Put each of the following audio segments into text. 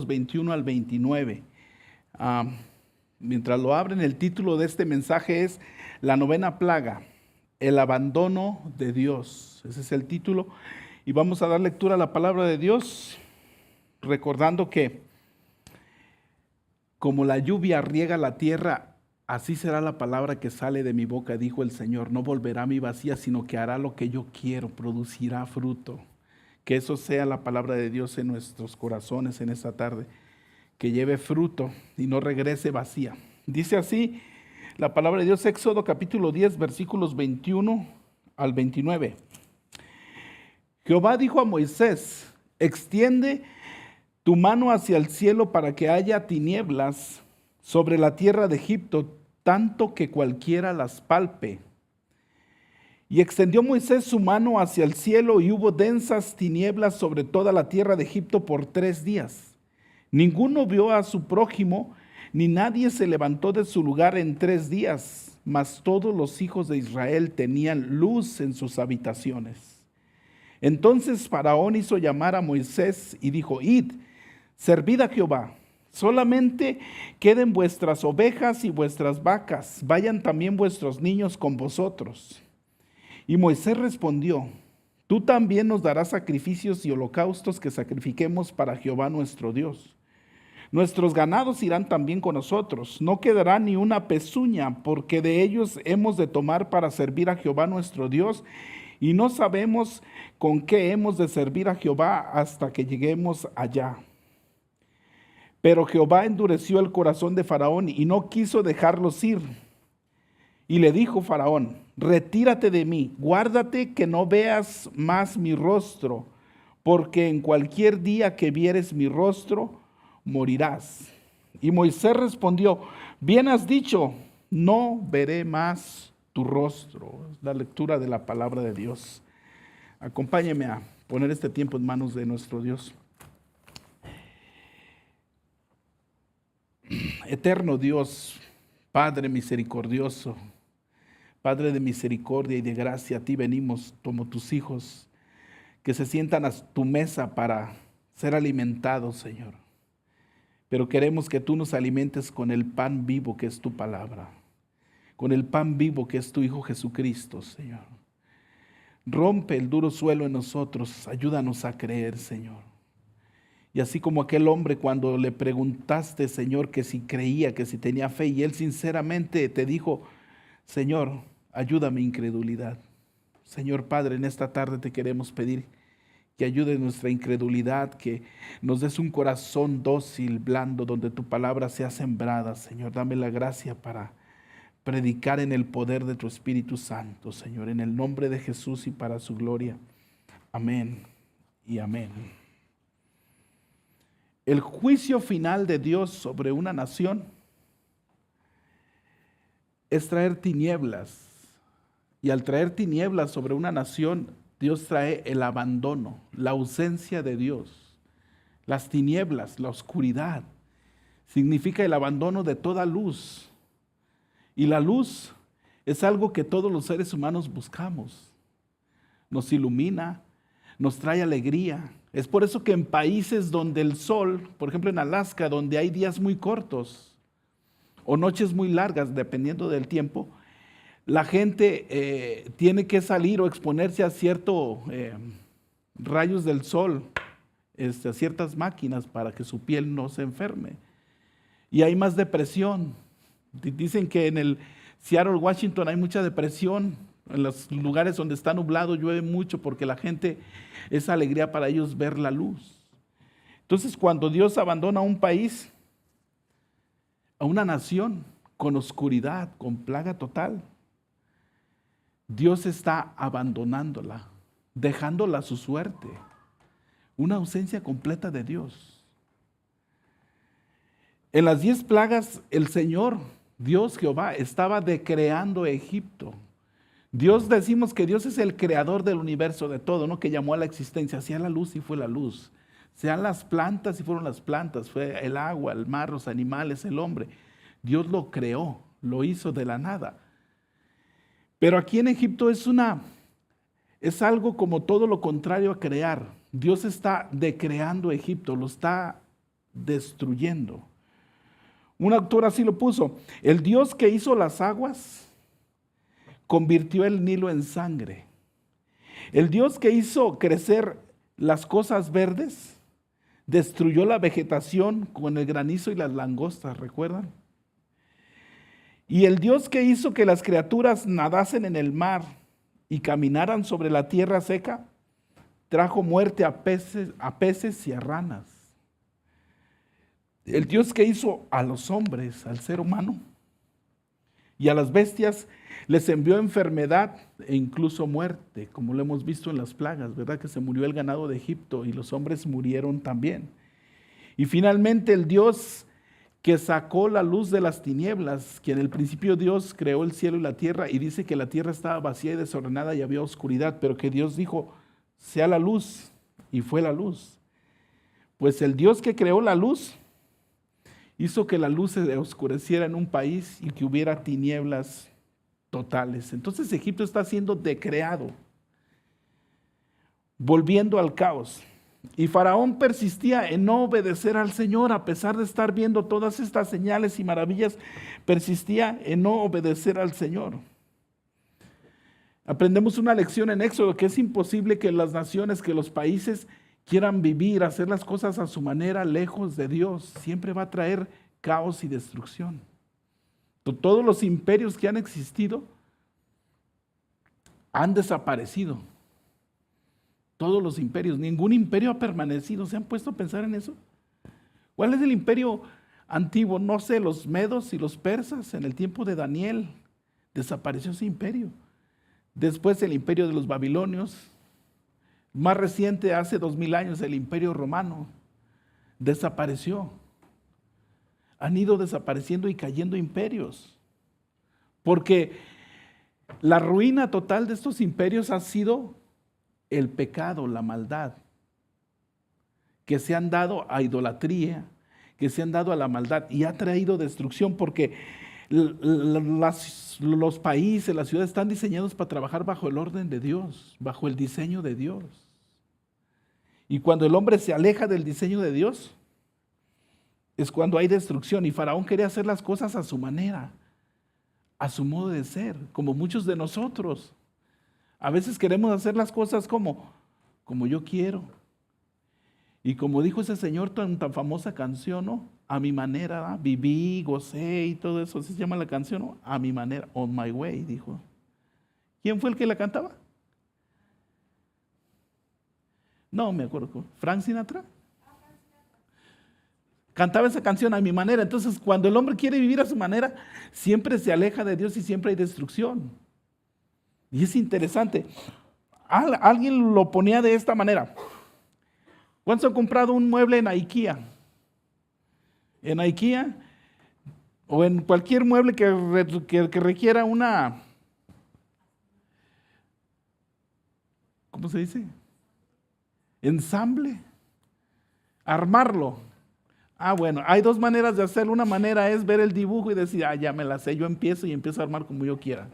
21 al 29. Mientras lo abren, el título de este mensaje es La novena plaga, el abandono de Dios. Ese es el título. Y vamos a dar lectura a la palabra de Dios, recordando que como la lluvia riega la tierra, así será la palabra que sale de mi boca, dijo el Señor. No volverá a mí vacía, sino que hará lo que yo quiero, producirá fruto. Que eso sea la palabra de Dios en nuestros corazones en esta tarde. Que lleve fruto y no regrese vacía. Dice así la palabra de Dios, Éxodo capítulo 10, versículos 21 al 29. Jehová dijo a Moisés: extiende tu mano hacia el cielo para que haya tinieblas sobre la tierra de Egipto, tanto que cualquiera las palpe. Y extendió Moisés su mano hacia el cielo, y hubo densas tinieblas sobre toda la tierra de Egipto por 3 días. Ninguno vio a su prójimo, ni nadie se levantó de su lugar en 3 días, mas todos los hijos de Israel tenían luz en sus habitaciones. Entonces Faraón hizo llamar a Moisés y dijo: id, servid a Jehová, solamente queden vuestras ovejas y vuestras vacas, vayan también vuestros niños con vosotros. Y Moisés respondió: tú también nos darás sacrificios y holocaustos que sacrifiquemos para Jehová nuestro Dios. Nuestros ganados irán también con nosotros, no quedará ni una pezuña, porque de ellos hemos de tomar para servir a Jehová nuestro Dios, y no sabemos con qué hemos de servir a Jehová hasta que lleguemos allá. Pero Jehová endureció el corazón de Faraón y no quiso dejarlos ir. Y le dijo Faraón: retírate de mí, guárdate que no veas más mi rostro, porque en cualquier día que vieres mi rostro, morirás. Y Moisés respondió: bien has dicho, no veré más tu rostro. Es la lectura de la palabra de Dios. Acompáñeme a poner este tiempo en manos de nuestro Dios. Eterno Dios, Padre misericordioso, Padre de misericordia y de gracia, a ti venimos como tus hijos que se sientan a tu mesa para ser alimentados, Señor. Pero queremos que tú nos alimentes con el pan vivo que es tu palabra, con el pan vivo que es tu Hijo Jesucristo, Señor. Rompe el duro suelo en nosotros, ayúdanos a creer, Señor. Y así como aquel hombre cuando le preguntaste, Señor, que si creía, que si tenía fe, y él sinceramente te dijo: Señor, ayuda a mi incredulidad. Señor Padre, en esta tarde te queremos pedir que ayude nuestra incredulidad, que nos des un corazón dócil, blando, donde tu palabra sea sembrada. Señor, dame la gracia para predicar en el poder de tu Espíritu Santo, Señor, en el nombre de Jesús y para su gloria. Amén y amén. El juicio final de Dios sobre una nación es traer tinieblas. Y al traer tinieblas sobre una nación, Dios trae el abandono, la ausencia de Dios. Las tinieblas, la oscuridad, significa el abandono de toda luz. Y la luz es algo que todos los seres humanos buscamos. Nos ilumina, nos trae alegría. Es por eso que en países donde el sol, por ejemplo en Alaska, donde hay días muy cortos o noches muy largas, dependiendo del tiempo, la gente tiene que salir o exponerse a ciertos rayos del sol, a ciertas máquinas para que su piel no se enferme. Y hay más depresión. Dicen que en el Seattle, Washington, hay mucha depresión. En los lugares donde está nublado llueve mucho porque la gente, es alegría para ellos ver la luz. Entonces, cuando Dios abandona un país, a una nación con oscuridad, con plaga total, Dios está abandonándola, dejándola a su suerte. Una ausencia completa de Dios. En las 10 plagas, el Señor, Dios Jehová, estaba decreando Egipto. Dios, decimos que Dios es el creador del universo, de todo, ¿no? Que llamó a la existencia, sea la luz y fue la luz. Sean las plantas y fueron las plantas, fue el agua, el mar, los animales, el hombre. Dios lo creó, lo hizo de la nada. Pero aquí en Egipto es algo como todo lo contrario a crear. Dios está decreando Egipto, lo está destruyendo. Un autor así lo puso: el Dios que hizo las aguas convirtió el Nilo en sangre. El Dios que hizo crecer las cosas verdes destruyó la vegetación con el granizo y las langostas, ¿recuerdan? Y el Dios que hizo que las criaturas nadasen en el mar y caminaran sobre la tierra seca, trajo muerte a peces y a ranas. El Dios que hizo a los hombres, al ser humano, y a las bestias, les envió enfermedad e incluso muerte, como lo hemos visto en las plagas, ¿verdad? Que se murió el ganado de Egipto y los hombres murieron también. Y finalmente el Dios que sacó la luz de las tinieblas, que en el principio Dios creó el cielo y la tierra, y dice que la tierra estaba vacía y desordenada y había oscuridad, pero que Dios dijo, sea la luz, y fue la luz. Pues el Dios que creó la luz hizo que la luz se oscureciera en un país y que hubiera tinieblas totales. Entonces Egipto está siendo decreado, volviendo al caos. Y Faraón persistía en no obedecer al Señor, a pesar de estar viendo todas estas señales y maravillas, persistía en no obedecer al Señor. Aprendemos una lección en Éxodo, que es imposible que las naciones, que los países quieran vivir, hacer las cosas a su manera, lejos de Dios. Siempre va a traer caos y destrucción. Todos los imperios que han existido han desaparecido. Todos los imperios, ningún imperio ha permanecido. ¿Se han puesto a pensar en eso? ¿Cuál es el imperio antiguo? No sé, los medos y los persas. En el tiempo de Daniel desapareció ese imperio. Después el imperio de los babilonios. Más reciente, hace 2000 años, el imperio romano desapareció. Han ido desapareciendo y cayendo imperios. Porque la ruina total de estos imperios ha sido el pecado, la maldad, que se han dado a idolatría, que se han dado a la maldad, y ha traído destrucción, porque los países, las ciudades están diseñados para trabajar bajo el orden de Dios, bajo el diseño de Dios. Y cuando el hombre se aleja del diseño de Dios, es cuando hay destrucción. Y Faraón quería hacer las cosas a su manera, a su modo de ser, como muchos de nosotros. A veces queremos hacer las cosas como yo quiero. Y como dijo ese señor tan famosa canción, ¿no? A mi manera, ¿verdad? Viví, gocé y todo eso. ¿Se llama la canción? ¿No? A mi manera, on my way, dijo. ¿Quién fue el que la cantaba? No me acuerdo. ¿Frank Sinatra? Cantaba esa canción a mi manera. Entonces, cuando el hombre quiere vivir a su manera, siempre se aleja de Dios y siempre hay destrucción. Y es interesante. Alguien lo ponía de esta manera. ¿Cuántos han comprado un mueble en IKEA? En IKEA o en cualquier mueble que requiera una, ¿cómo se dice? Ensamble. Armarlo. Bueno, hay dos maneras de hacerlo. Una manera es ver el dibujo y decir, ya me la sé, yo empiezo y empiezo a armar como yo quiera.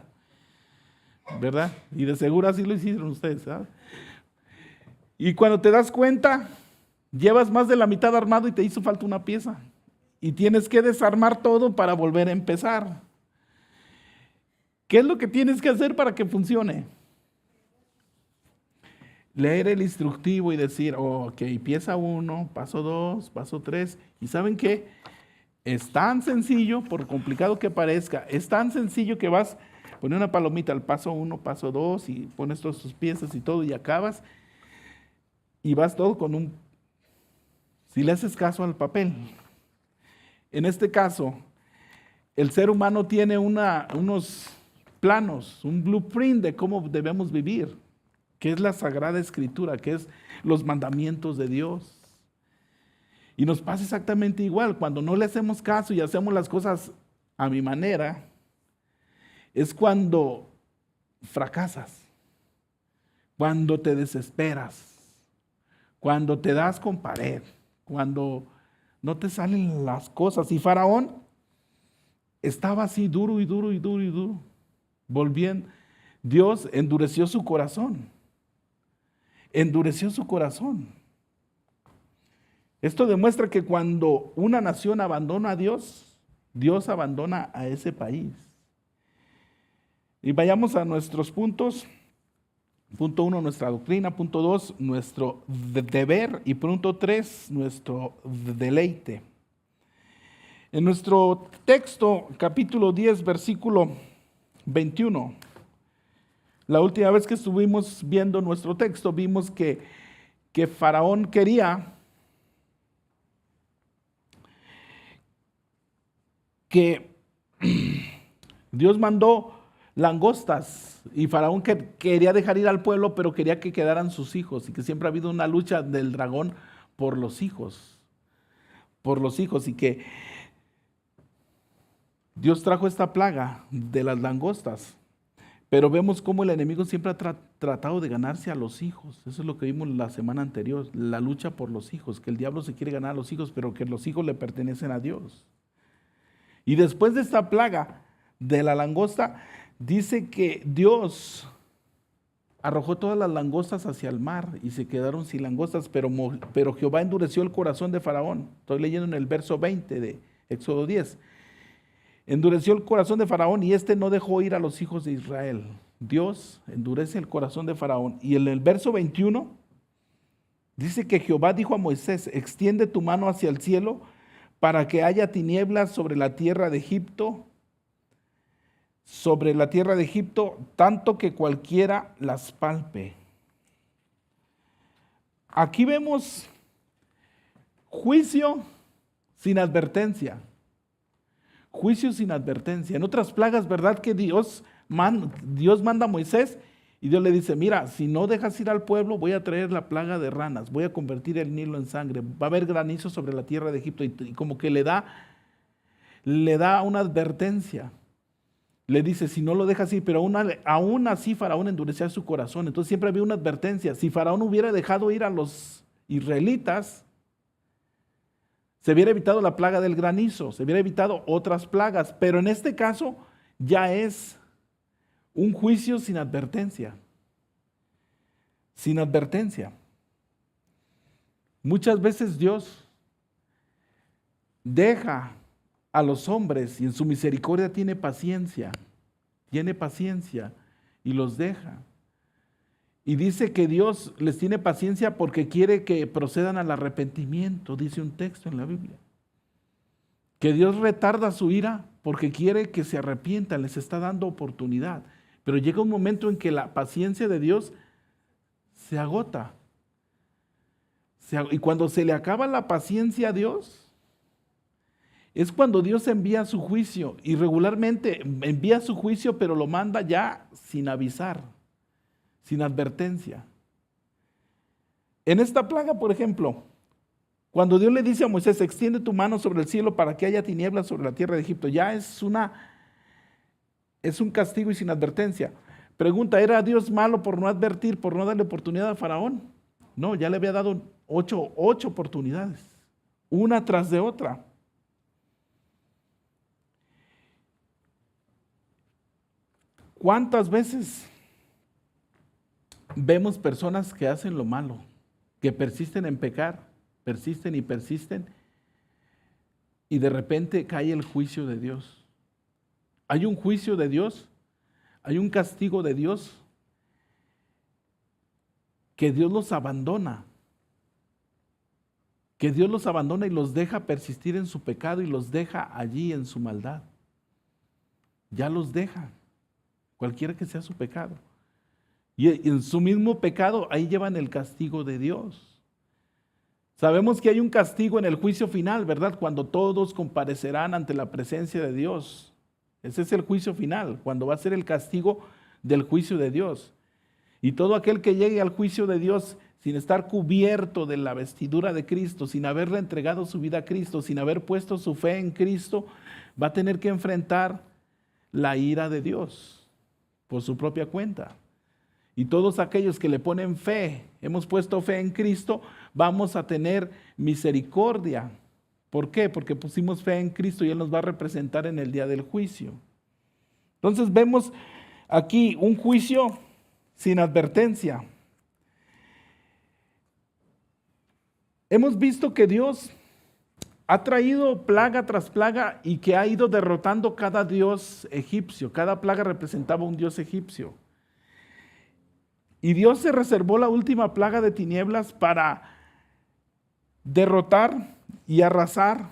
¿Verdad? Y de seguro así lo hicieron ustedes, ¿sabes? Y cuando te das cuenta, llevas más de la mitad armado y te hizo falta una pieza. Y tienes que desarmar todo para volver a empezar. ¿Qué es lo que tienes que hacer para que funcione? Leer el instructivo y decir, ok, pieza 1, paso 2, paso 3. ¿Y saben qué? Es tan sencillo, por complicado que parezca, es tan sencillo que vas, pones una palomita al paso 1, paso 2 y pones todas tus piezas y todo y acabas. Y vas todo con si le haces caso al papel. En este caso, el ser humano tiene unos planos, un blueprint de cómo debemos vivir, que es la Sagrada Escritura, que es los mandamientos de Dios. Y nos pasa exactamente igual, cuando no le hacemos caso y hacemos las cosas a mi manera, es cuando fracasas, cuando te desesperas, cuando te das con pared, cuando no te salen las cosas. Y Faraón estaba así duro y duro y duro y duro. Volviendo, Dios endureció su corazón. Endureció su corazón. Esto demuestra que cuando una nación abandona a Dios, Dios abandona a ese país. Y vayamos a nuestros puntos. Punto 1, nuestra doctrina. Punto 2, nuestro deber. Y punto 3, nuestro deleite. En nuestro texto, capítulo 10, versículo 21. La última vez que estuvimos viendo nuestro texto, vimos que Faraón quería que Dios mandó langostas y Faraón quería dejar ir al pueblo, pero quería que quedaran sus hijos y que siempre ha habido una lucha del dragón por los hijos y que Dios trajo esta plaga de las langostas, pero vemos cómo el enemigo siempre ha tratado de ganarse a los hijos. Eso es lo que vimos la semana anterior, la lucha por los hijos, que el diablo se quiere ganar a los hijos, pero que los hijos le pertenecen a Dios. Y después de esta plaga de la langosta, dice que Dios arrojó todas las langostas hacia el mar y se quedaron sin langostas, pero Jehová endureció el corazón de Faraón. Estoy leyendo en el verso 20 de Éxodo 10. Endureció el corazón de Faraón y éste no dejó ir a los hijos de Israel. Dios endurece el corazón de Faraón. Y en el verso 21 dice que Jehová dijo a Moisés: extiende tu mano hacia el cielo para que haya tinieblas sobre la tierra de Egipto, tanto que cualquiera las palpe. Aquí vemos juicio sin advertencia. Juicio sin advertencia. En otras plagas, ¿verdad que Dios manda a Moisés y Dios le dice: mira, si no dejas ir al pueblo, voy a traer la plaga de ranas, voy a convertir el Nilo en sangre, va a haber granizo sobre la tierra de Egipto, y como que le da una advertencia. Le dice: si no lo dejas ir, pero aún así Faraón endurecía su corazón. Entonces siempre había una advertencia. Si Faraón hubiera dejado ir a los israelitas, se hubiera evitado la plaga del granizo, se hubiera evitado otras plagas, pero en este caso ya es un juicio sin advertencia. Sin advertencia. Muchas veces Dios deja a los hombres y en su misericordia tiene paciencia y los deja. Y dice que Dios les tiene paciencia porque quiere que procedan al arrepentimiento, dice un texto en la Biblia. Que Dios retarda su ira porque quiere que se arrepientan, les está dando oportunidad. Pero llega un momento en que la paciencia de Dios se agota. Y cuando se le acaba la paciencia a Dios, es cuando Dios envía su juicio. Y regularmente envía su juicio, pero lo manda ya sin avisar, sin advertencia. En esta plaga, por ejemplo, cuando Dios le dice a Moisés: extiende tu mano sobre el cielo para que haya tinieblas sobre la tierra de Egipto, ya es un castigo y sin advertencia. Pregunta: ¿era Dios malo por no advertir, por no darle oportunidad a Faraón? No, ya le había dado ocho oportunidades, una tras de otra. ¿Cuántas veces vemos personas que hacen lo malo, que persisten en pecar, persisten y de repente cae el juicio de Dios? Hay un juicio de Dios, hay un castigo de Dios, que Dios los abandona, y los deja persistir en su pecado y los deja allí en su maldad. Ya los deja, cualquiera que sea su pecado. Y en su mismo pecado, ahí llevan el castigo de Dios. Sabemos que hay un castigo en el juicio final, ¿verdad? Cuando todos comparecerán ante la presencia de Dios. Ese es el juicio final, cuando va a ser el castigo del juicio de Dios. Y todo aquel que llegue al juicio de Dios sin estar cubierto de la vestidura de Cristo, sin haberle entregado su vida a Cristo, sin haber puesto su fe en Cristo, va a tener que enfrentar la ira de Dios por su propia cuenta. Y todos aquellos que le ponen fe, hemos puesto fe en Cristo, vamos a tener misericordia. ¿Por qué? Porque pusimos fe en Cristo y Él nos va a representar en el día del juicio. Entonces vemos aquí un juicio sin advertencia. Hemos visto que Dios ha traído plaga tras plaga y que ha ido derrotando cada dios egipcio. Cada plaga representaba un dios egipcio. Y Dios se reservó la última plaga de tinieblas para derrotar y arrasar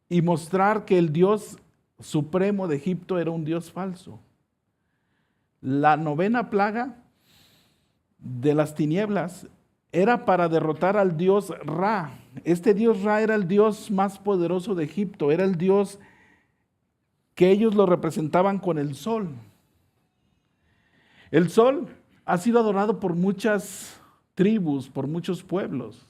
y mostrar que el Dios supremo de Egipto era un Dios falso. La 9ª plaga de las tinieblas era para derrotar al dios Ra. Este dios Ra era el dios más poderoso de Egipto, era el dios que ellos lo representaban con el sol. El sol ha sido adorado por muchas tribus, por muchos pueblos,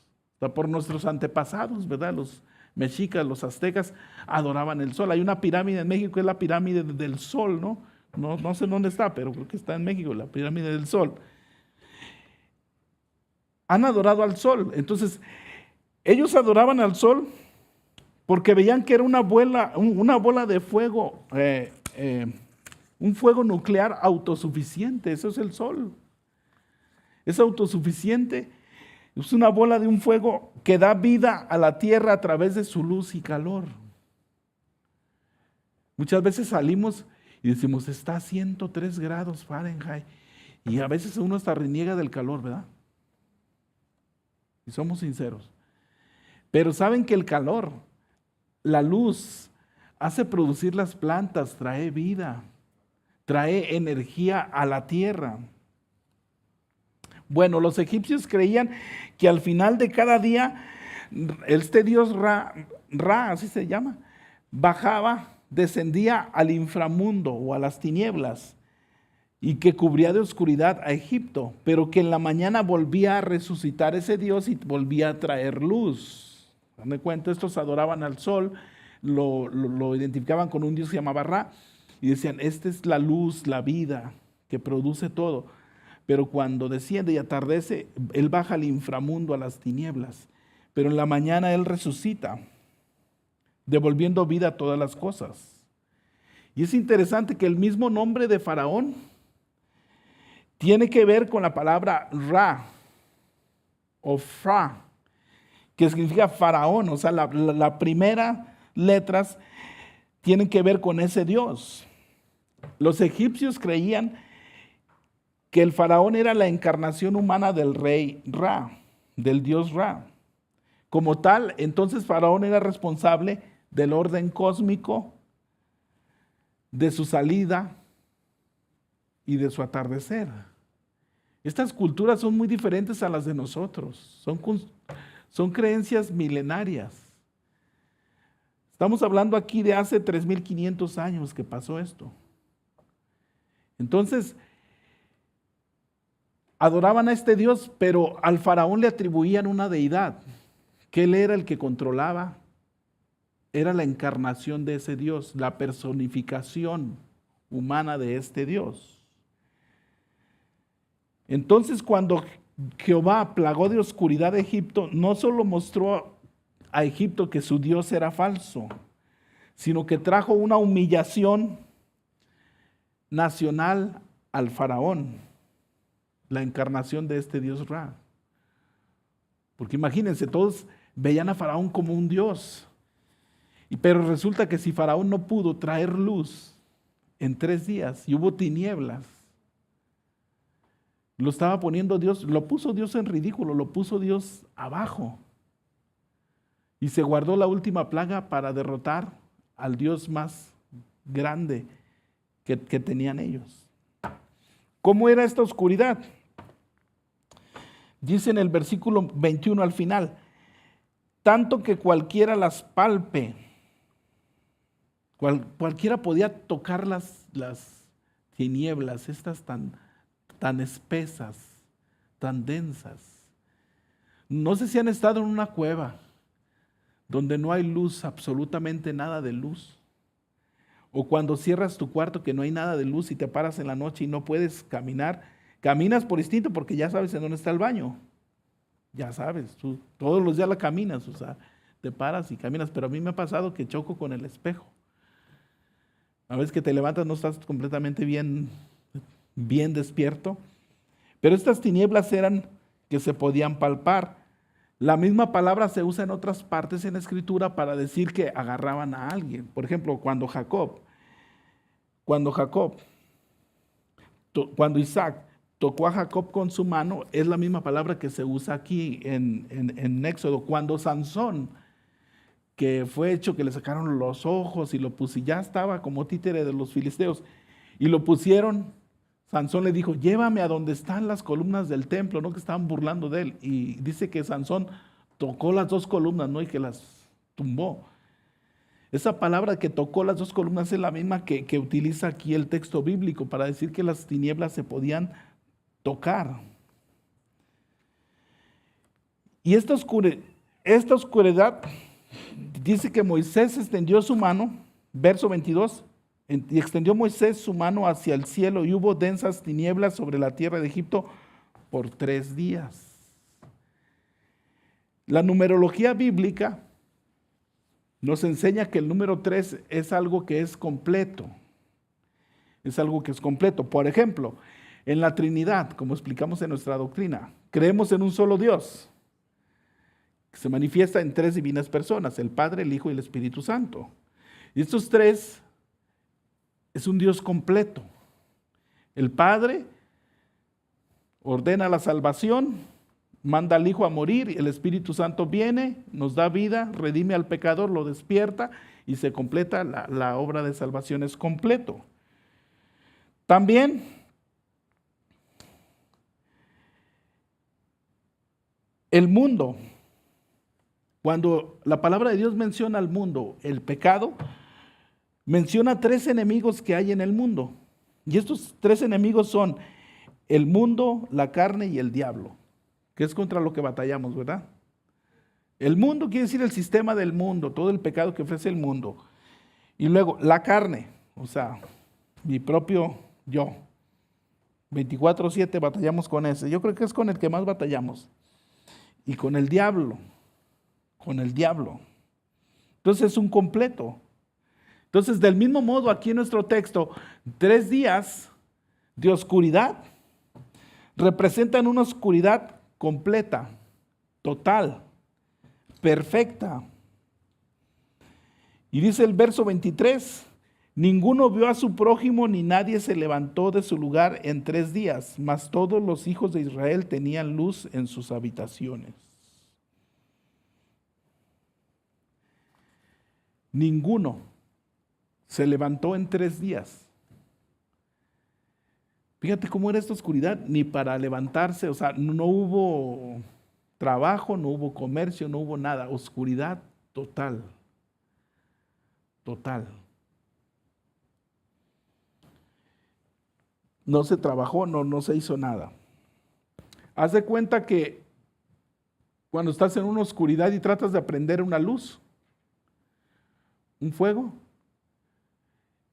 por nuestros antepasados, ¿verdad? Los mexicas, los aztecas adoraban el sol. Hay una pirámide en México que es la pirámide del sol, ¿no? No sé dónde está, pero creo que está en México, la pirámide del sol. Han adorado al sol. Entonces, ellos adoraban al sol porque veían que era una bola de fuego, un fuego nuclear autosuficiente. Eso es el sol. Es autosuficiente. Es una bola de un fuego que da vida a la tierra a través de su luz y calor. Muchas veces salimos y decimos, está a 103 grados Fahrenheit. Y a veces uno hasta reniega del calor, ¿verdad? Y somos sinceros. Pero saben que el calor, la luz, hace producir las plantas, trae vida, trae energía a la tierra. Bueno, los egipcios creían que al final de cada día, este dios Ra, así se llama, bajaba, descendía al inframundo o a las tinieblas y que cubría de oscuridad a Egipto, pero que en la mañana volvía a resucitar ese dios y volvía a traer luz. Dame cuenta, estos adoraban al sol, lo identificaban con un dios que se llamaba Ra y decían, esta es la luz, la vida que produce todo. Pero cuando desciende y atardece, él baja al inframundo, a las tinieblas. Pero en la mañana él resucita, devolviendo vida a todas las cosas. Y es interesante que el mismo nombre de Faraón tiene que ver con la palabra Ra o Fra, que significa faraón. O sea, la primera letras tienen que ver con ese Dios. Los egipcios creían que el faraón era la encarnación humana del rey Ra, del dios Ra. Como tal, entonces faraón era responsable del orden cósmico, de su salida y de su atardecer. Estas culturas son muy diferentes a las de nosotros, son creencias milenarias. Estamos hablando aquí de hace 3,500 años que pasó esto. Entonces, adoraban a este Dios, pero al faraón le atribuían una deidad, que él era el que controlaba, era la encarnación de ese Dios, la personificación humana de este Dios. Entonces, cuando Jehová plagó de oscuridad a Egipto, no solo mostró a Egipto que su Dios era falso, sino que trajo una humillación nacional al faraón, la encarnación de este Dios Ra. Porque imagínense, todos veían a Faraón como un Dios. Pero resulta que si Faraón no pudo traer luz en 3 días y hubo tinieblas, lo estaba poniendo Dios, lo puso Dios en ridículo, lo puso Dios abajo. Y se guardó la última plaga para derrotar al Dios más grande que tenían ellos. ¿Cómo era esta oscuridad? Dice en el versículo 21 al final, tanto que cualquiera las palpe, cualquiera podía tocar las tinieblas, estas tan espesas, tan densas. No sé si han estado en una cueva donde no hay luz, absolutamente nada de luz. O cuando cierras tu cuarto que no hay nada de luz y te paras en la noche y no puedes caminar. Caminas por instinto porque ya sabes en dónde está el baño. Ya sabes, tú todos los días la caminas, o sea, te paras y caminas. Pero a mí me ha pasado que choco con el espejo. A veces que te levantas no estás completamente bien despierto. Pero estas tinieblas eran que se podían palpar. La misma palabra se usa en otras partes en la Escritura para decir que agarraban a alguien. Por ejemplo, cuando Isaac tocó a Jacob con su mano, es la misma palabra que se usa aquí en Éxodo. Cuando Sansón, que fue hecho que le sacaron los ojos y lo pusieron, ya estaba como títere de los filisteos, y lo pusieron, Sansón le dijo, llévame a donde están las columnas del templo, ¿no? Que estaban burlando de él. Y dice que Sansón tocó las dos columnas, ¿no? Y que las tumbó. Esa palabra que tocó las dos columnas es la misma que utiliza aquí el texto bíblico para decir que las tinieblas se podían tocar. Y esta oscuridad, dice que Moisés extendió su mano, verso 22, y extendió Moisés su mano hacia el cielo y hubo densas tinieblas sobre la tierra de Egipto por 3 días. La numerología bíblica nos enseña que el número 3 es algo que es completo. Es algo que es completo. Por ejemplo, en la Trinidad, como explicamos en nuestra doctrina, creemos en un solo Dios, que se manifiesta en 3 divinas personas, el Padre, el Hijo y el Espíritu Santo. Y estos 3 es un Dios completo. El Padre ordena la salvación, manda al Hijo a morir, y el Espíritu Santo viene, nos da vida, redime al pecador, lo despierta y se completa la obra de salvación, es completo. También el mundo, cuando la palabra de Dios menciona al mundo, el pecado, menciona 3 enemigos que hay en el mundo. Y estos 3 enemigos son el mundo, la carne y el diablo, que es contra lo que batallamos, ¿verdad? El mundo quiere decir el sistema del mundo, todo el pecado que ofrece el mundo. Y luego la carne, o sea, mi propio yo. 24/7 batallamos con ese. Yo creo que es con el que más batallamos. Y con el diablo. Con el diablo. Entonces es un completo. Entonces, del mismo modo, aquí en nuestro texto, 3 días de oscuridad representan una oscuridad completa, total, perfecta. Y dice el verso 23, ninguno vio a su prójimo ni nadie se levantó de su lugar en 3 días, mas todos los hijos de Israel tenían luz en sus habitaciones. Ninguno se levantó en 3 días. Fíjate cómo era esta oscuridad, ni para levantarse, o sea, no hubo trabajo, no hubo comercio, no hubo nada, oscuridad total, total. No se trabajó, no se hizo nada. Haz de cuenta que cuando estás en una oscuridad y tratas de prender una luz, un fuego,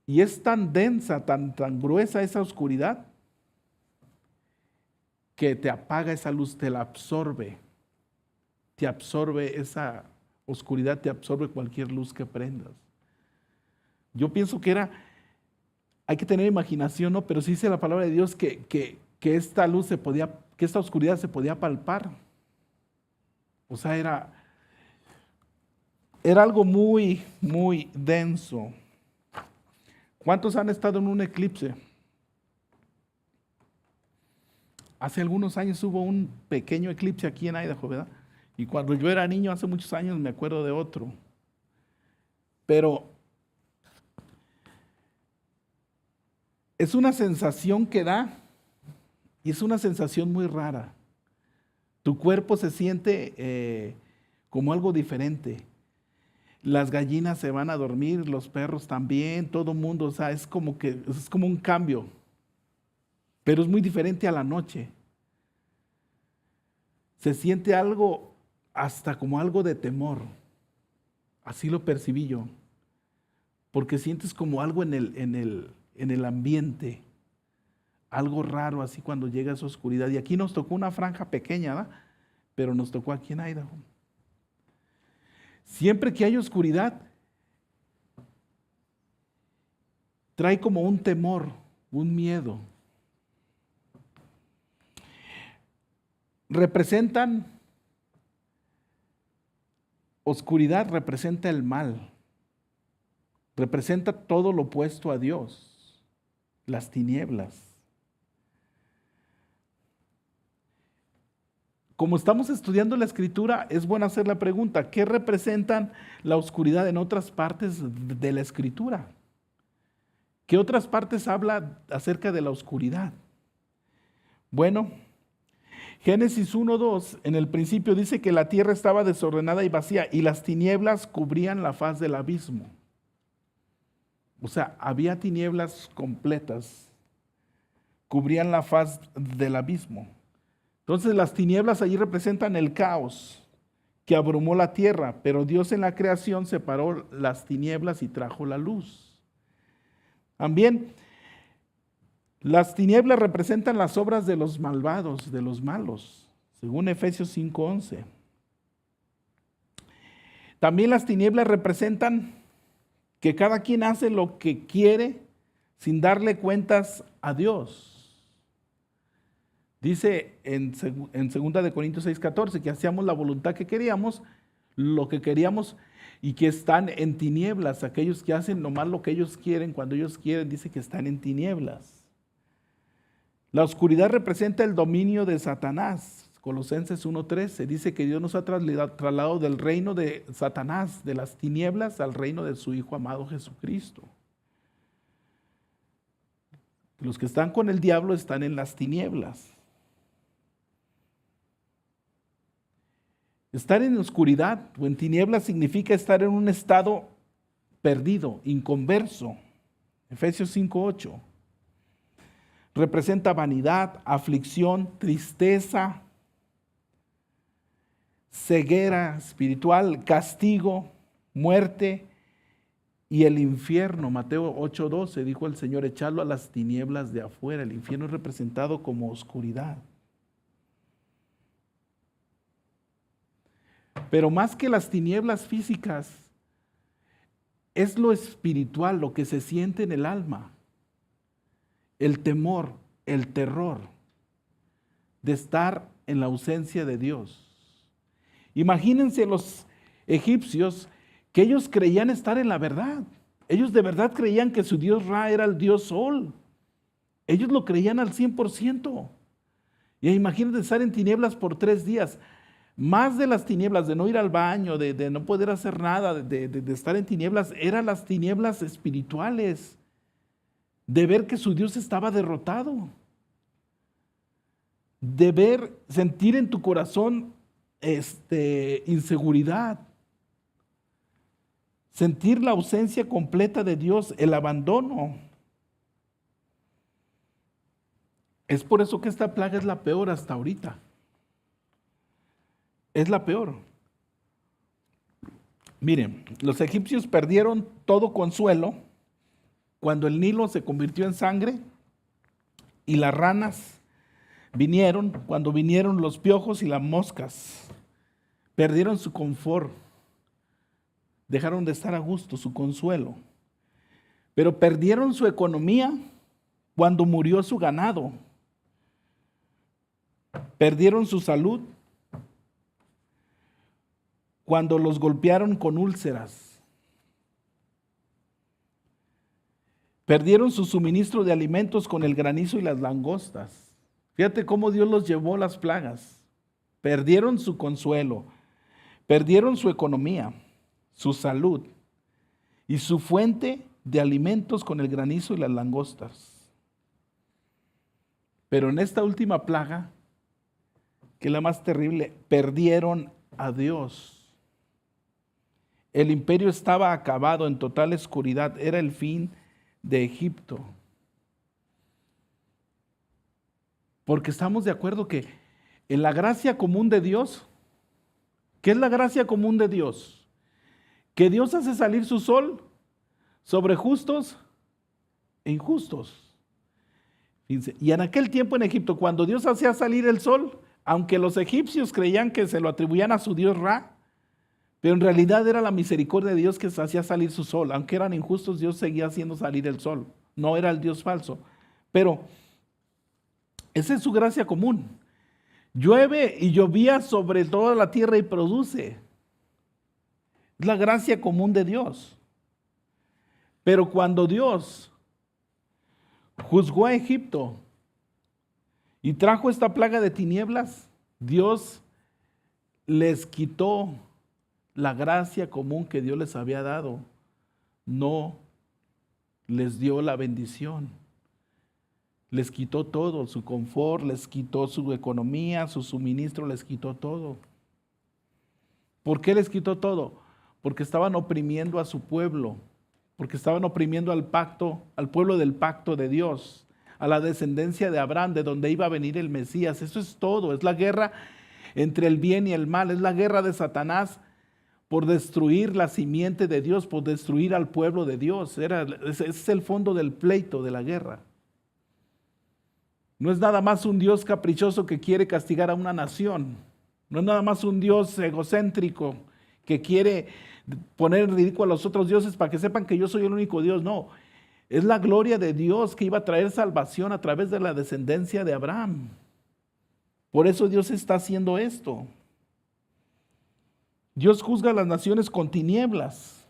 y es tan densa, tan gruesa esa oscuridad, que te apaga esa luz, te la absorbe. Te absorbe esa oscuridad, te absorbe cualquier luz que prendas. Yo pienso que hay que tener imaginación, ¿no? Pero sí dice la palabra de Dios que esta luz que esta oscuridad se podía palpar. O sea, era algo muy, muy denso. ¿Cuántos han estado en un eclipse? Hace algunos años hubo un pequeño eclipse aquí en Idaho, ¿verdad? Y cuando yo era niño, hace muchos años, me acuerdo de otro. Pero es una sensación que da, y es una sensación muy rara. Tu cuerpo se siente como algo diferente. Las gallinas se van a dormir, los perros también, todo el mundo, o sea, es como un cambio. Pero es muy diferente a la noche. Se siente algo, hasta como algo de temor. Así lo percibí yo. Porque sientes como algo en el ambiente. Algo raro así cuando llega esa oscuridad. Y aquí nos tocó una franja pequeña, ¿verdad? Pero nos tocó aquí en Idaho. Siempre que hay oscuridad, trae como un temor, un miedo. Representan Oscuridad representa el mal, representa todo lo opuesto a Dios, las tinieblas. Como estamos estudiando la Escritura, es bueno hacer la pregunta, ¿qué representan la oscuridad en otras partes de la Escritura? ¿Qué otras partes habla acerca de la oscuridad? Bueno, Génesis 1:2, en el principio dice que la tierra estaba desordenada y vacía y las tinieblas cubrían la faz del abismo. O sea, había tinieblas completas, cubrían la faz del abismo. Entonces las tinieblas allí representan el caos que abrumó la tierra, pero Dios en la creación separó las tinieblas y trajo la luz. También las tinieblas representan las obras de los malvados, de los malos, según Efesios 5:11. También las tinieblas representan que cada quien hace lo que quiere sin darle cuentas a Dios. Dice en 2 de Corintios 6:14 que hacíamos la voluntad que queríamos, lo que queríamos, y que están en tinieblas. Aquellos que hacen nomás lo que ellos quieren, cuando ellos quieren, dice que están en tinieblas. La oscuridad representa el dominio de Satanás. Colosenses 1:13 dice que Dios nos ha trasladado del reino de Satanás, de las tinieblas, al reino de su Hijo amado Jesucristo. Los que están con el diablo están en las tinieblas. Estar en oscuridad o en tinieblas significa estar en un estado perdido, inconverso. Efesios 5:8. Representa vanidad, aflicción, tristeza, ceguera espiritual, castigo, muerte y el infierno. Mateo 8:12 dijo el Señor, echarlo a las tinieblas de afuera. El infierno es representado como oscuridad. Pero más que las tinieblas físicas, es lo espiritual, lo que se siente en el alma. El temor, el terror de estar en la ausencia de Dios. Imagínense los egipcios que ellos creían estar en la verdad. Ellos de verdad creían que su dios Ra era el dios Sol. Ellos lo creían al 100%. Y imagínense estar en tinieblas por 3 días. Más de las tinieblas, de no ir al baño, de no poder hacer nada, de estar en tinieblas, eran las tinieblas espirituales, de ver que su Dios estaba derrotado, de ver, sentir en tu corazón inseguridad, sentir la ausencia completa de Dios, el abandono. Es por eso que esta plaga es la peor hasta ahorita. Es la peor. Miren, los egipcios perdieron todo consuelo cuando el Nilo se convirtió en sangre y las ranas vinieron, cuando vinieron los piojos y las moscas. Perdieron su confort, dejaron de estar a gusto, su consuelo. Pero perdieron su economía cuando murió su ganado. Perdieron su salud cuando los golpearon con úlceras. Perdieron su suministro de alimentos con el granizo y las langostas. Fíjate cómo Dios los llevó las plagas. Perdieron su consuelo, perdieron su economía, su salud y su fuente de alimentos con el granizo y las langostas. Pero en esta última plaga, que es la más terrible, perdieron a Dios. El imperio estaba acabado, en total oscuridad, era el fin de Egipto. Porque estamos de acuerdo que en la gracia común de Dios, ¿qué es la gracia común de Dios? Que Dios hace salir su sol sobre justos e injustos. Fíjense, y en aquel tiempo en Egipto, cuando Dios hacía salir el sol, aunque los egipcios creían que se lo atribuían a su dios Ra, pero en realidad era la misericordia de Dios que hacía salir su sol. Aunque eran injustos, Dios seguía haciendo salir el sol. No era el Dios falso. Pero esa es su gracia común. Llueve y llovía sobre toda la tierra y produce. Es la gracia común de Dios. Pero cuando Dios juzgó a Egipto y trajo esta plaga de tinieblas, Dios les quitó la gracia común que Dios les había dado. No les dio la bendición. Les quitó todo, su confort, les quitó su economía, su suministro, les quitó todo. ¿Por qué les quitó todo? Porque estaban oprimiendo a su pueblo, porque estaban oprimiendo al pacto, al pueblo del pacto de Dios, a la descendencia de Abraham, de donde iba a venir el Mesías. Eso es todo, es la guerra entre el bien y el mal, es la guerra de Satanás por destruir la simiente de Dios, por destruir al pueblo de Dios. Ese es el fondo del pleito de la guerra. No es nada más un Dios caprichoso que quiere castigar a una nación. No es nada más un Dios egocéntrico que quiere poner en ridículo a los otros dioses para que sepan que yo soy el único Dios. No, es la gloria de Dios que iba a traer salvación a través de la descendencia de Abraham. Por eso Dios está haciendo esto. Dios juzga a las naciones con tinieblas.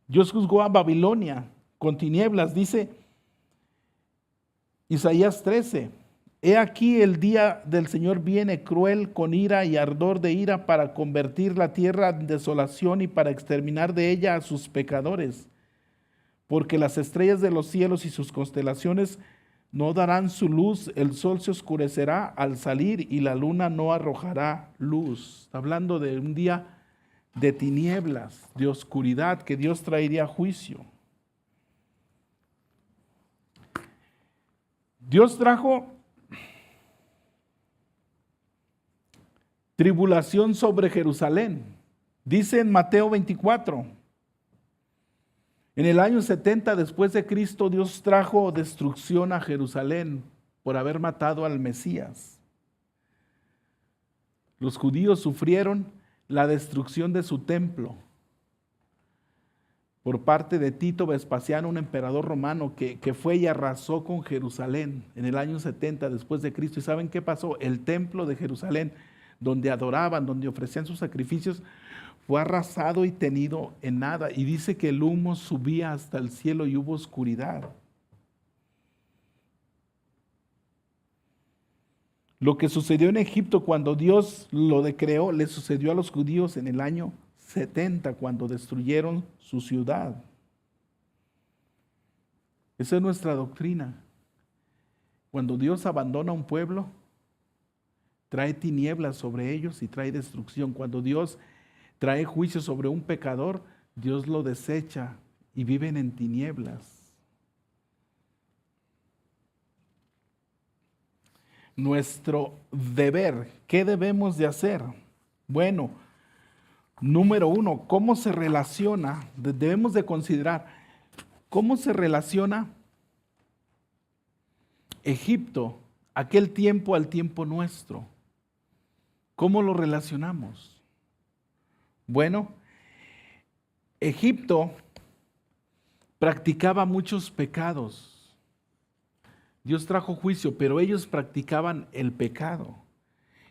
Dios juzgó a Babilonia con tinieblas, dice Isaías 13. He aquí el día del Señor viene cruel con ira y ardor de ira para convertir la tierra en desolación y para exterminar de ella a sus pecadores. Porque las estrellas de los cielos y sus constelaciones no darán su luz, el sol se oscurecerá al salir y la luna no arrojará luz. Está hablando de un día de tinieblas, de oscuridad, que Dios traería juicio. Dios trajo tribulación sobre Jerusalén. Dice en Mateo 24, en el año 70 después de Cristo, Dios trajo destrucción a Jerusalén por haber matado al Mesías. Los judíos sufrieron la destrucción de su templo por parte de Tito Vespasiano, un emperador romano que fue y arrasó con Jerusalén en el año 70 después de Cristo. ¿Y saben qué pasó? El templo de Jerusalén, donde adoraban, donde ofrecían sus sacrificios, fue arrasado y tenido en nada. Y dice que el humo subía hasta el cielo y hubo oscuridad. Lo que sucedió en Egipto cuando Dios lo decreó, le sucedió a los judíos en el año 70, cuando destruyeron su ciudad. Esa es nuestra doctrina. Cuando Dios abandona un pueblo, trae tinieblas sobre ellos y trae destrucción. Cuando Dios trae juicio sobre un pecador, Dios lo desecha y viven en tinieblas. Nuestro deber, ¿qué debemos de hacer? Bueno, número uno, ¿cómo se relaciona? Debemos de considerar cómo se relaciona Egipto, aquel tiempo al tiempo nuestro. ¿Cómo lo relacionamos? Bueno, Egipto practicaba muchos pecados. Dios trajo juicio, pero ellos practicaban el pecado.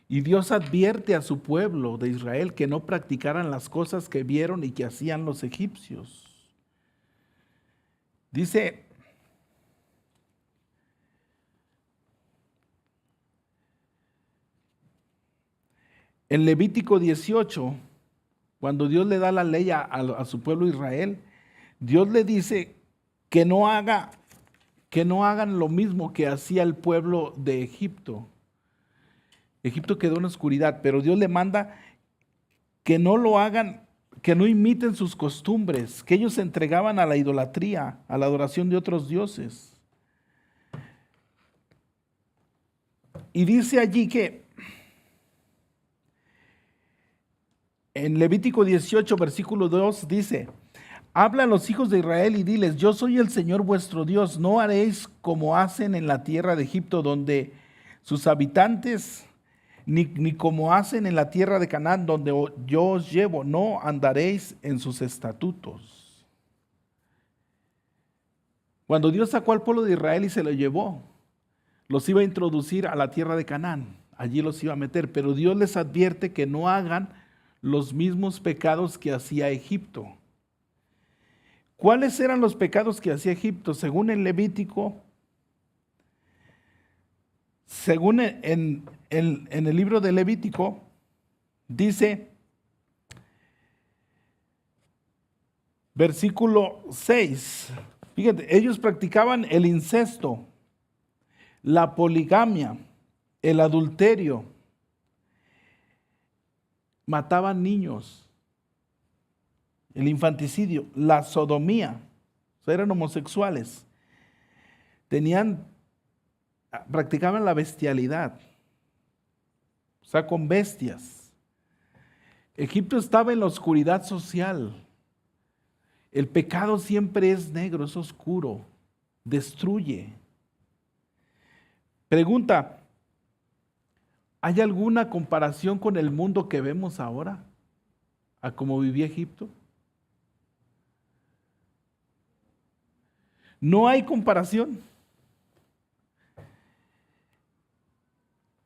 Y Dios advierte a su pueblo de Israel que no practicaran las cosas que vieron y que hacían los egipcios. Dice en Levítico 18, cuando Dios le da la ley a su pueblo Israel, Dios le dice que no hagan lo mismo que hacía el pueblo de Egipto. Egipto quedó en oscuridad, pero Dios le manda que no lo hagan, que no imiten sus costumbres, que ellos se entregaban a la idolatría, a la adoración de otros dioses. Y dice allí que en Levítico 18, versículo 2 dice: habla a los hijos de Israel y diles, yo soy el Señor vuestro Dios, no haréis como hacen en la tierra de Egipto, donde sus habitantes, ni como hacen en la tierra de Canaán, donde yo os llevo, no andaréis en sus estatutos. Cuando Dios sacó al pueblo de Israel y se lo llevó, los iba a introducir a la tierra de Canaán, allí los iba a meter, pero Dios les advierte que no hagan los mismos pecados que hacía Egipto. ¿Cuáles eran los pecados que hacía Egipto? Según el Levítico, según en el libro de Levítico, dice, versículo 6, fíjate, ellos practicaban el incesto, la poligamia, el adulterio, mataban niños, el infanticidio, la sodomía, o sea, eran homosexuales, practicaban la bestialidad, o sea, con bestias. Egipto estaba en la oscuridad social. El pecado siempre es negro, es oscuro, destruye. Pregunta, ¿hay alguna comparación con el mundo que vemos ahora a cómo vivía Egipto? No hay comparación.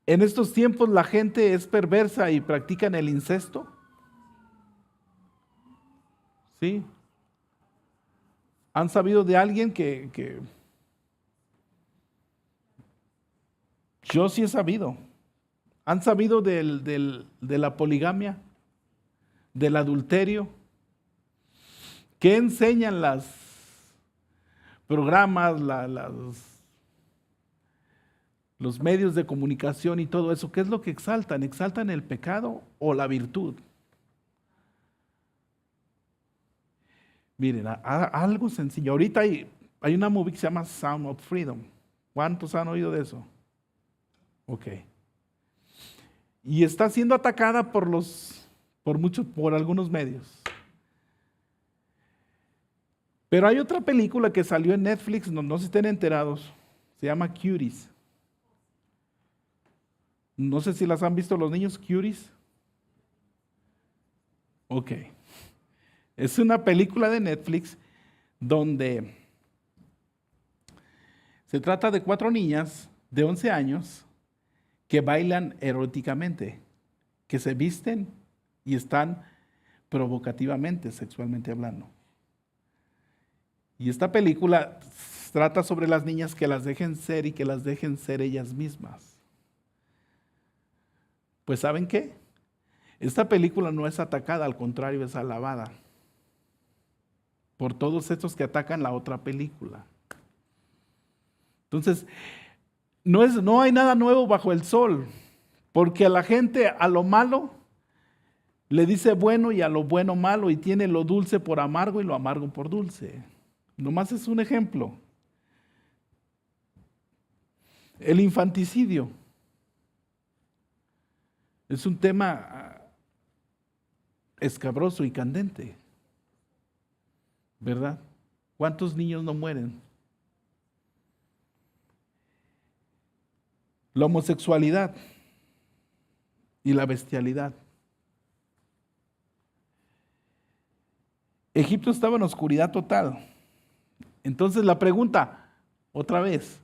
En estos tiempos la gente es perversa y practican el incesto. ¿Sí? ¿Han sabido de alguien que yo sí he sabido? ¿Han sabido de la poligamia? ¿Del adulterio? ¿Qué enseñan los programas, los medios de comunicación y todo eso? ¿Qué es lo que exaltan? ¿Exaltan el pecado o la virtud? Miren, algo sencillo. Ahorita hay una movie que se llama Sound of Freedom. ¿Cuántos han oído de eso? Ok. Y está siendo atacada por algunos medios. Pero hay otra película que salió en Netflix, no sé si estén enterados, se llama Cuties. No sé si las han visto los niños, Cuties. Ok. Es una película de Netflix donde se trata de 4 niñas de 11 años que bailan eróticamente, que se visten y están provocativamente, sexualmente hablando. Y esta película trata sobre las niñas que las dejen ser y que las dejen ser ellas mismas. Pues ¿saben qué? Esta película no es atacada, al contrario, es alabada por todos estos que atacan la otra película. Entonces, no hay nada nuevo bajo el sol, porque a la gente, a lo malo, le dice bueno y a lo bueno malo, y tiene lo dulce por amargo y lo amargo por dulce. Nomás es un ejemplo. El infanticidio es un tema escabroso y candente, ¿verdad? ¿Cuántos niños no mueren? La homosexualidad y la bestialidad. Egipto estaba en oscuridad total. Entonces la pregunta, otra vez,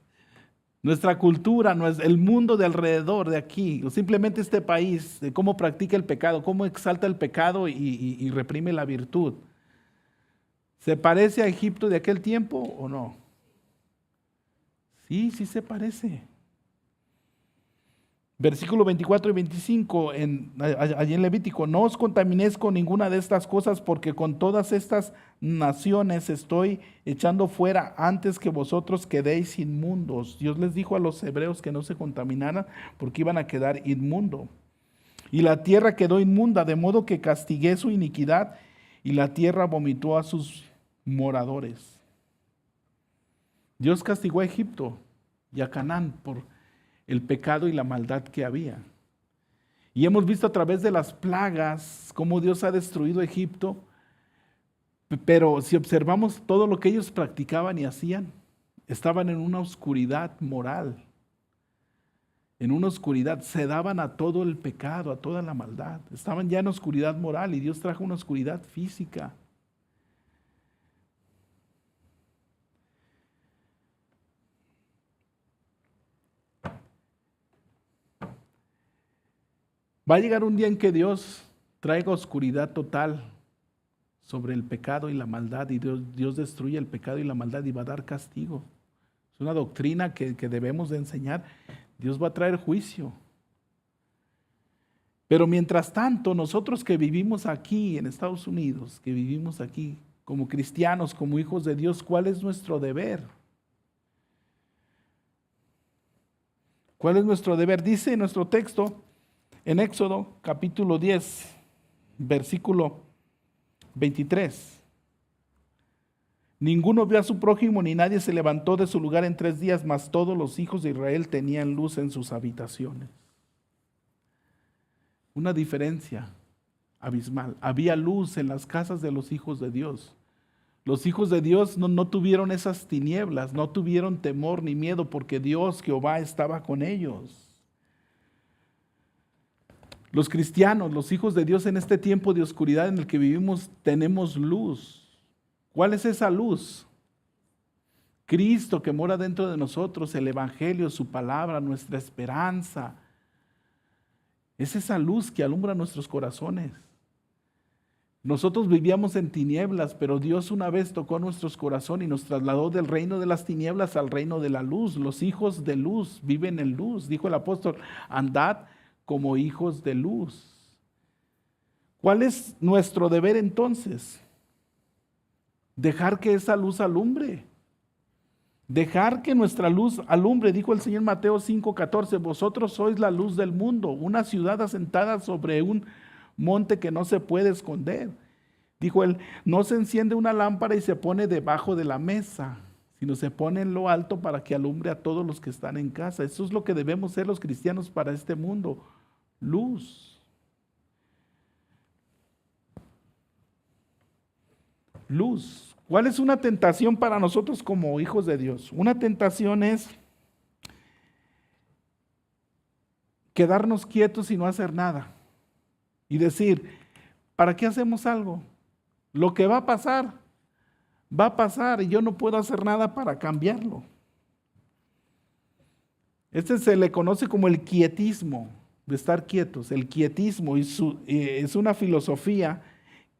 nuestra cultura, el mundo de alrededor de aquí, o simplemente este país, de cómo practica el pecado, cómo exalta el pecado y reprime la virtud, ¿se parece a Egipto de aquel tiempo o no? Sí, sí se parece. Versículo 24 y 25, allí en Levítico, no os contaminéis con ninguna de estas cosas, porque con todas estas naciones estoy echando fuera antes que vosotros quedéis inmundos. Dios les dijo a los hebreos que no se contaminaran porque iban a quedar inmundos. Y la tierra quedó inmunda, de modo que castigué su iniquidad, y la tierra vomitó a sus moradores. Dios castigó a Egipto y a Canaán por el pecado y la maldad que había. Y hemos visto a través de las plagas cómo Dios ha destruido Egipto, pero si observamos todo lo que ellos practicaban y hacían, estaban en una oscuridad moral, en una oscuridad, se daban a todo el pecado, a toda la maldad, estaban ya en oscuridad moral y Dios trajo una oscuridad física. Va a llegar un día en que Dios traiga oscuridad total sobre el pecado y la maldad, y Dios destruye el pecado y la maldad y va a dar castigo. Es una doctrina que debemos de enseñar. Dios va a traer juicio. Pero mientras tanto, nosotros que vivimos aquí en Estados Unidos, que vivimos aquí como cristianos, como hijos de Dios, ¿cuál es nuestro deber? ¿Cuál es nuestro deber? Dice nuestro texto en Éxodo capítulo 10, versículo 23. Ninguno vio a su prójimo ni nadie se levantó de su lugar en 3 días, mas todos los hijos de Israel tenían luz en sus habitaciones. Una diferencia abismal. Había luz en las casas de los hijos de Dios. Los hijos de Dios no tuvieron esas tinieblas, no tuvieron temor ni miedo porque Dios, Jehová, estaba con ellos. Los cristianos, los hijos de Dios en este tiempo de oscuridad en el que vivimos, tenemos luz. ¿Cuál es esa luz? Cristo que mora dentro de nosotros, el Evangelio, su palabra, nuestra esperanza. Es esa luz que alumbra nuestros corazones. Nosotros vivíamos en tinieblas, pero Dios una vez tocó nuestros corazones y nos trasladó del reino de las tinieblas al reino de la luz. Los hijos de luz viven en luz. Dijo el apóstol, andad como hijos de luz. ¿Cuál es nuestro deber entonces? Dejar que esa luz alumbre. Dejar que nuestra luz alumbre, dijo el Señor en Mateo 5:14, vosotros sois la luz del mundo, una ciudad asentada sobre un monte que no se puede esconder. Dijo él, no se enciende una lámpara y se pone debajo de la mesa, sino se pone en lo alto para que alumbre a todos los que están en casa. Eso es lo que debemos ser los cristianos para este mundo, luz. Luz. ¿Cuál es una tentación para nosotros como hijos de Dios? Una tentación es quedarnos quietos y no hacer nada. Y decir, ¿para qué hacemos algo? Lo que va a pasar y yo no puedo hacer nada para cambiarlo. Este se le conoce como el quietismo, de estar quietos. El quietismo es una filosofía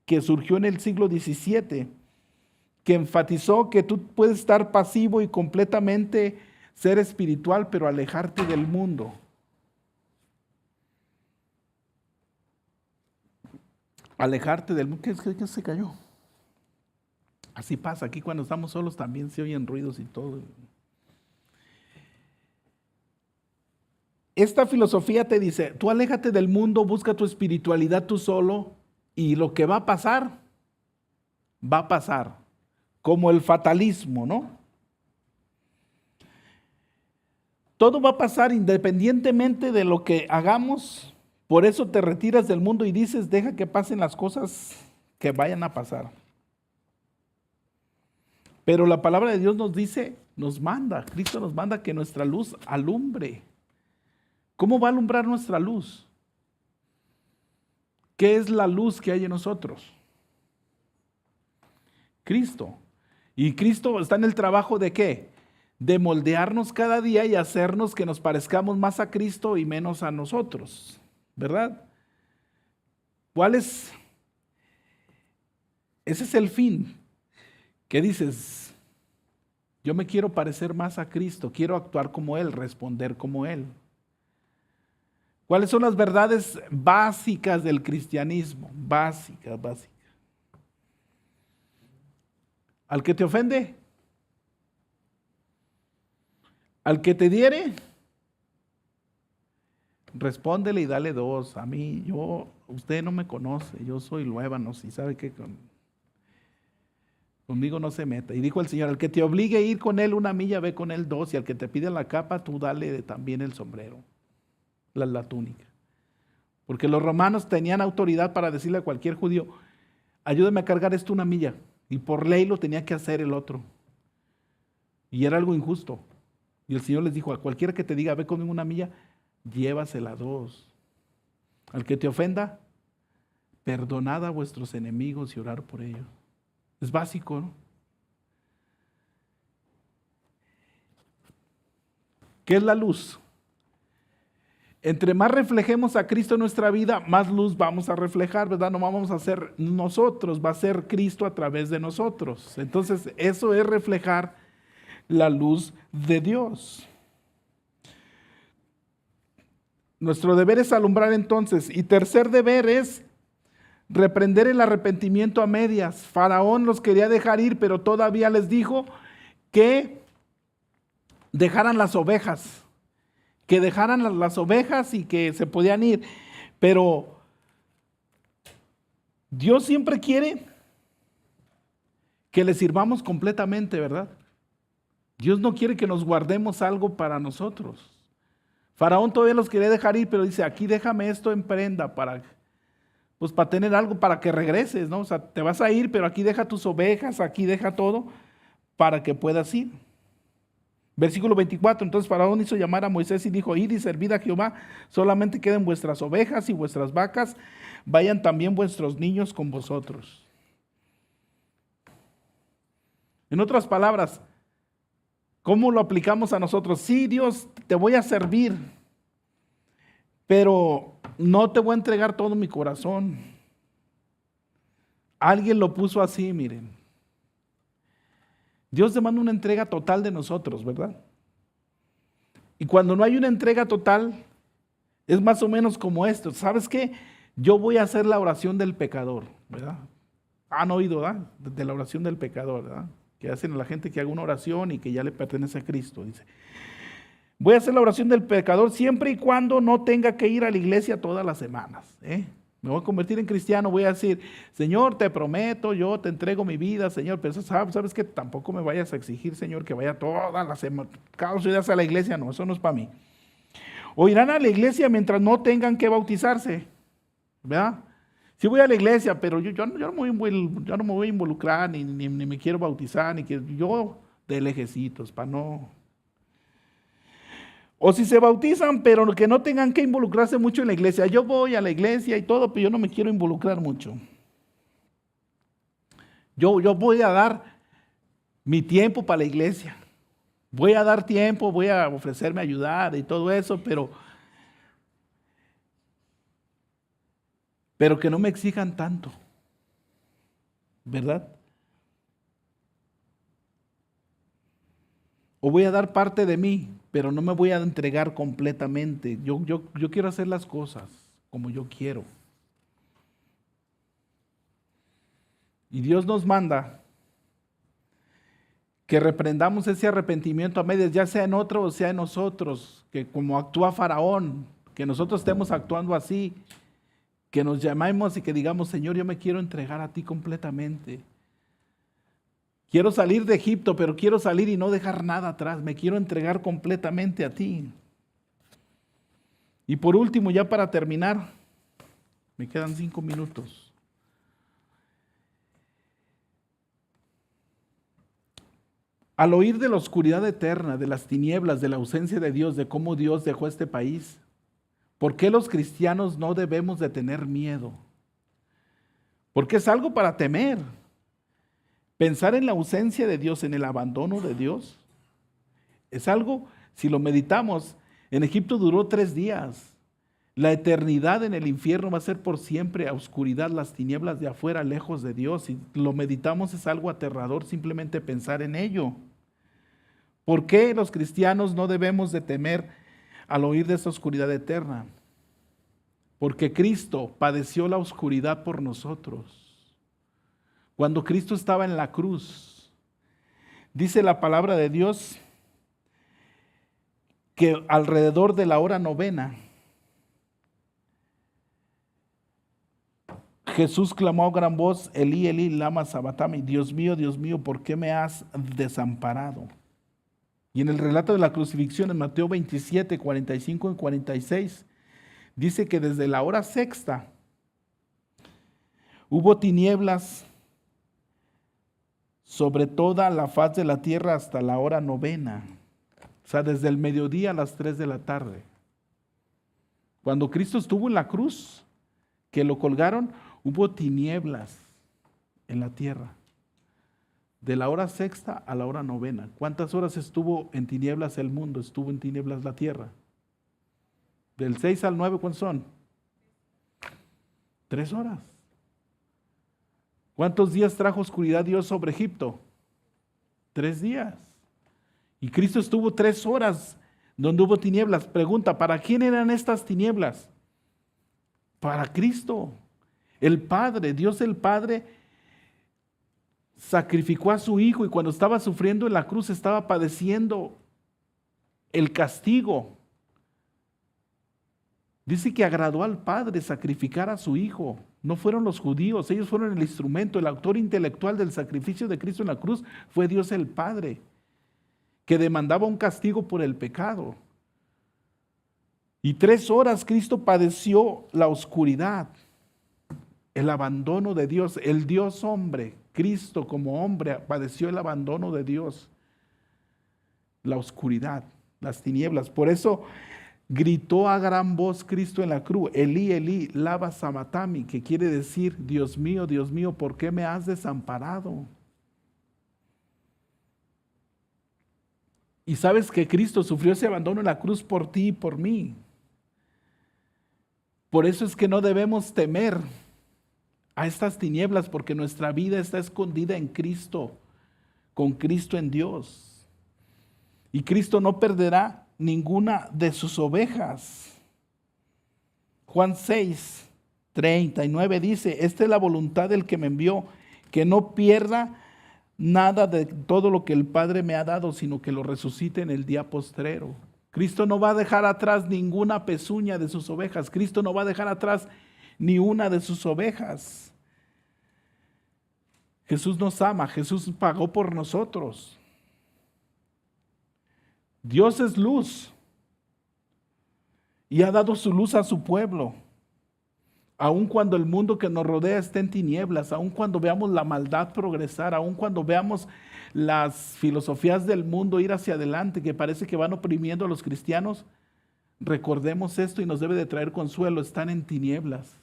que surgió en el siglo XVII, que enfatizó que tú puedes estar pasivo y completamente ser espiritual, pero alejarte del mundo. Alejarte del mundo. ¿Qué se cayó? Así pasa, aquí cuando estamos solos también se oyen ruidos y todo. Esta filosofía te dice, tú aléjate del mundo, busca tu espiritualidad tú solo, y lo que va a pasar, como el fatalismo, ¿no? Todo va a pasar independientemente de lo que hagamos, por eso te retiras del mundo y dices, deja que pasen las cosas que vayan a pasar. Pero la palabra de Dios nos dice, Cristo nos manda que nuestra luz alumbre. ¿Cómo va a alumbrar nuestra luz? ¿Qué es la luz que hay en nosotros? Cristo. ¿Y Cristo está en el trabajo de qué? De moldearnos cada día y hacernos que nos parezcamos más a Cristo y menos a nosotros, ¿verdad? ¿Cuál es? Ese es el fin. ¿Qué dices? Yo me quiero parecer más a Cristo, quiero actuar como Él, responder como Él. ¿Cuáles son las verdades básicas del cristianismo? Básicas. Al que te ofende, al que te diere, respóndele y dale 2. A mí, usted no me conoce, yo soy luébano, y sabe que conmigo no se meta. Y dijo el Señor, al que te obligue a ir con él 1 milla, ve con él 2, y al que te pide la capa, tú dale también el sombrero, la túnica. Porque los romanos tenían autoridad para decirle a cualquier judío, ayúdame a cargar esto 1 milla. Y por ley lo tenía que hacer el otro. Y era algo injusto. Y el Señor les dijo, a cualquiera que te diga, ve conmigo 1 milla, llévasela 2. Al que te ofenda, perdonad a vuestros enemigos y orar por ellos. Es básico, ¿no? ¿Qué es la luz? entre más reflejemos a Cristo en nuestra vida, más luz vamos a reflejar, ¿verdad? No vamos a ser nosotros, va a ser Cristo a través de nosotros. Entonces, eso es reflejar la luz de Dios. Nuestro deber es alumbrar entonces. Y tercer deber es reprender el arrepentimiento a medias. Faraón los quería dejar ir, pero todavía les dijo que dejaran las ovejas. Que dejaran las ovejas y que se podían ir. Pero Dios siempre quiere que le sirvamos completamente, ¿verdad? Dios no quiere que nos guardemos algo para nosotros. Faraón todavía los quería dejar ir, pero dice, aquí déjame esto en prenda para tener algo para que regreses, ¿no? O sea, te vas a ir, pero aquí deja tus ovejas, aquí deja todo para que puedas ir. Versículo 24, entonces Faraón hizo llamar a Moisés y dijo, id y servid a Jehová, solamente queden vuestras ovejas y vuestras vacas, vayan también vuestros niños con vosotros. En otras palabras, ¿cómo lo aplicamos a nosotros? Sí, Dios, te voy a servir, pero no te voy a entregar todo mi corazón. Alguien lo puso así, miren. Dios demanda una entrega total de nosotros, ¿verdad? Y cuando no hay una entrega total, es más o menos como esto. ¿Sabes qué? Yo voy a hacer la oración del pecador, ¿verdad? Han oído, ¿verdad? De la oración del pecador, ¿verdad? Que hacen a la gente que haga una oración y que ya le pertenece a Cristo. Dice, voy a hacer la oración del pecador siempre y cuando no tenga que ir a la iglesia todas las semanas, Me voy a convertir en cristiano, voy a decir, Señor, te prometo, yo te entrego mi vida, Señor, pero sabes que tampoco me vayas a exigir, Señor, que vaya todas las semanas, cada 2 días a la iglesia, no, eso no es para mí. O irán a la iglesia mientras no tengan que bautizarse, ¿verdad? Sí voy a la iglesia, pero yo no me voy a involucrar, ni me quiero bautizar, ni que yo de lejecitos, para no. O si se bautizan, pero que no tengan que involucrarse mucho en la iglesia. Yo voy a la iglesia y todo, pero yo no me quiero involucrar mucho. Yo voy a dar mi tiempo para la iglesia. Voy a dar tiempo, voy a ofrecerme a ayudar y todo eso, pero que no me exijan tanto, ¿verdad? O voy a dar parte de mí, pero no me voy a entregar completamente. Yo quiero hacer las cosas como yo quiero. Y Dios nos manda que reprendamos ese arrepentimiento a medias, ya sea en otro o sea en nosotros, que como actúa Faraón, que nosotros estemos actuando así, que nos llamemos y que digamos, Señor, yo me quiero entregar a ti completamente. Quiero salir de Egipto, pero quiero salir y no dejar nada atrás. Me quiero entregar completamente a ti. Y por último, ya para terminar, me quedan 5 minutos. Al oír de la oscuridad eterna, de las tinieblas, de la ausencia de Dios, de cómo Dios dejó este país, ¿por qué los cristianos no debemos de tener miedo? Porque es algo para temer. Pensar en la ausencia de Dios, en el abandono de Dios, es algo, si lo meditamos, en Egipto duró 3 días. La eternidad en el infierno va a ser por siempre a oscuridad, las tinieblas de afuera, lejos de Dios. Si lo meditamos es algo aterrador simplemente pensar en ello. ¿Por qué los cristianos no debemos de temer al oír de esa oscuridad eterna? Porque Cristo padeció la oscuridad por nosotros. Cuando Cristo estaba en la cruz, dice la palabra de Dios que alrededor de la hora 9, Jesús clamó a gran voz, Elí, Elí, lama sabactani, Dios mío, ¿por qué me has desamparado? Y en el relato de la crucifixión, en Mateo 27, 45 y 46, dice que desde la hora 6 hubo tinieblas sobre toda la faz de la tierra hasta la hora 9. O sea, desde el mediodía a las 3 de la tarde. Cuando Cristo estuvo en la cruz, que lo colgaron, hubo tinieblas en la tierra. De la hora 6 a la hora 9. ¿Cuántas horas estuvo en tinieblas el mundo? Estuvo en tinieblas la tierra. Del 6 al 9, ¿cuántos son? 3 horas. ¿Cuántos días trajo oscuridad Dios sobre Egipto? 3 días. Y Cristo estuvo 3 horas donde hubo tinieblas. Pregunta, ¿para quién eran estas tinieblas? Para Cristo. El Padre, Dios el Padre, sacrificó a su Hijo y cuando estaba sufriendo en la cruz estaba padeciendo el castigo. Dice que agradó al Padre sacrificar a su Hijo. No fueron los judíos, ellos fueron el instrumento, el autor intelectual del sacrificio de Cristo en la cruz fue Dios el Padre, que demandaba un castigo por el pecado. Y 3 horas Cristo padeció la oscuridad, el abandono de Dios, el Dios hombre. Cristo como hombre padeció el abandono de Dios, la oscuridad, las tinieblas. Por eso gritó a gran voz Cristo en la cruz, Elí, Elí, lama sabactani, que quiere decir, Dios mío, ¿por qué me has desamparado? Y sabes que Cristo sufrió ese abandono en la cruz por ti y por mí. Por eso es que no debemos temer a estas tinieblas, porque nuestra vida está escondida en Cristo, con Cristo en Dios. Y Cristo no perderá ninguna de sus ovejas. Juan 6, 39 dice, esta es la voluntad del que me envió, que no pierda nada de todo lo que el Padre me ha dado, sino que lo resucite en el día postrero. Cristo no va a dejar atrás ninguna pezuña de sus ovejas. Cristo no va a dejar atrás ni una de sus ovejas. Jesús nos ama, Jesús pagó por nosotros. Dios es luz y ha dado su luz a su pueblo. Aun cuando el mundo que nos rodea esté en tinieblas, aun cuando veamos la maldad progresar, aun cuando veamos las filosofías del mundo ir hacia adelante, que parece que van oprimiendo a los cristianos, recordemos esto y nos debe de traer consuelo, están en tinieblas.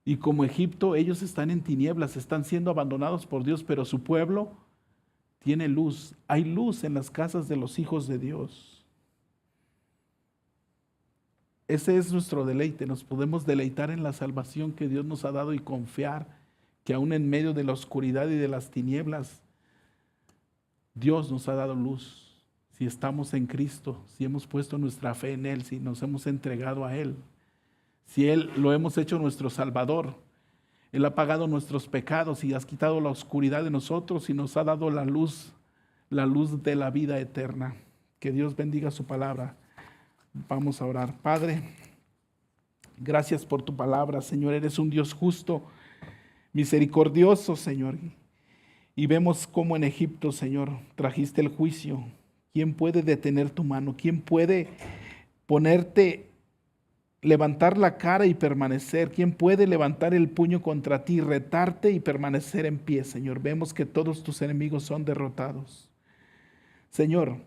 Y como Egipto, ellos están en tinieblas, están siendo abandonados por Dios, pero su pueblo tiene luz. Hay luz en las casas de los hijos de Dios. Ese es nuestro deleite, nos podemos deleitar en la salvación que Dios nos ha dado y confiar que aún en medio de la oscuridad y de las tinieblas, Dios nos ha dado luz. Si estamos en Cristo, si hemos puesto nuestra fe en Él, si nos hemos entregado a Él, si Él lo hemos hecho nuestro Salvador, Él ha pagado nuestros pecados y has quitado la oscuridad de nosotros y nos ha dado la luz de la vida eterna. Que Dios bendiga su palabra. Vamos a orar. Padre, gracias por tu palabra, Señor. Eres un Dios justo, misericordioso, Señor. Y vemos cómo en Egipto, Señor, trajiste el juicio. ¿Quién puede detener tu mano? ¿Quién puede levantar la cara y permanecer? ¿Quién puede levantar el puño contra ti, retarte y permanecer en pie, Señor? Vemos que todos tus enemigos son derrotados. Señor,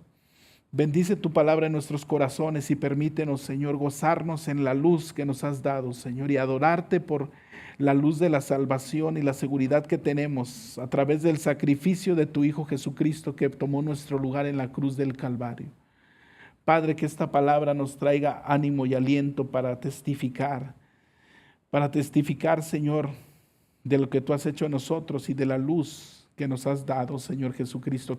bendice tu palabra en nuestros corazones y permítenos, Señor, gozarnos en la luz que nos has dado, Señor, y adorarte por la luz de la salvación y la seguridad que tenemos a través del sacrificio de tu Hijo Jesucristo, que tomó nuestro lugar en la cruz del Calvario. Padre, que esta palabra nos traiga ánimo y aliento para testificar, Señor, de lo que tú has hecho en nosotros y de la luz que nos has dado, Señor Jesucristo.